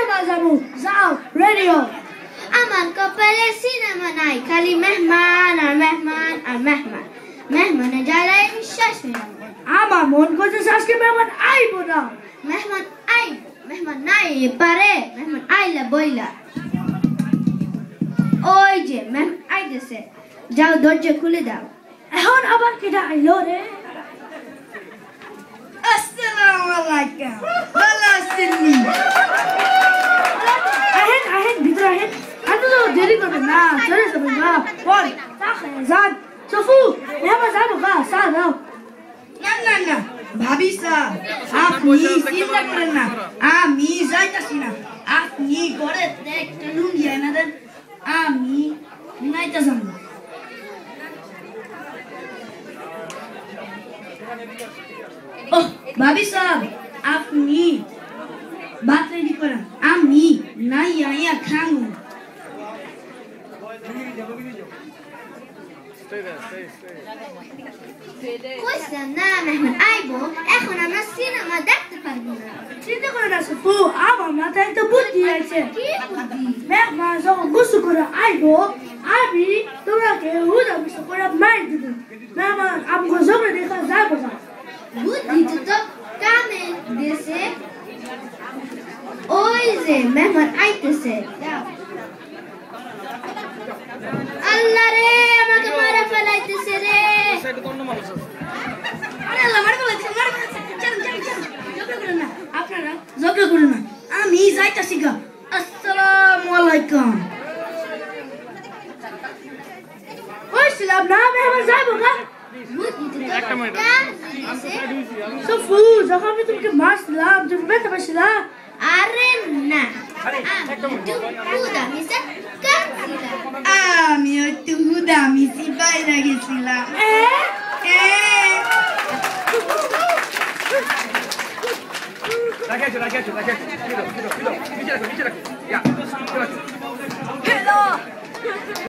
cinema যাবো যাও radio আমার কপালে সিনেমা নাই খালি মেহমান আর মেহমান আর মেহমান মেহমানে জ্বালায় নিঃশ্বাস ফেরাম আমার মন করছে আজকে মেহমান আইবো না মেহমান আইব মেহমান নাই পারে মেহমান আইলা বইলা ওই যে মেহমান আইতেছে যাও দরজা খুলে দাও এখন আবার কেটা আইলো রে আসসালামু আলাইকুম ভালো আছেননি আহেন ভিতরে আহেন আমি তো দেরি করবে না চলে যাবে না বল তাকে যান সফু মেহমান যাবো গা সা দাও না না না ভাবি সাহেব আপনি চিন্তা করেন না আমি যাইতাছি না আপনি ঘরে একটা লুঙ্গি এনে দেন আমি নাইতে যাবো ওহ ভাবি সাহেব আপনি ভাত রেডি করেন আমি নাই আইয়া খাবো কইছিলাম না মেহমান আইবো এখন আমরা সিনেমা দেখতে পারবো না চিন্তা করে না সফু আমার মাথায় তো বুদ্ধি আছে কি বুদ্ধি মেহমান যখন গুসু করে আইবো আমি তোমাকে হুদা গুসু করে মার দিব মেহমান আমাকে জমে দেখা যাবো না বুদ্ধি তো কামে দিয়েছে ওই যে মেহমান আইতেছে আল্লাহ রে আমাকে মারা ফেলাইতেছে রে আরে আল্লাহ মার ফেলাইছে চল ঝগড়া করেন না আপনারা ঝগড়া করেন না আমি যাইতাছি গা আসসালামু আলাইকুম কইছিলাম না মেহমান যাবো না সফু যখন আমি তোমাকে মারছিলাম তুমি ব্যথা পাইছিলাম আরে না আমি একটু হুদা মিশি বাইরে গেছিলাম Ragazzi, nice রাখো, নিচে রাখো, নিচে রাখো, নিচে রাখো,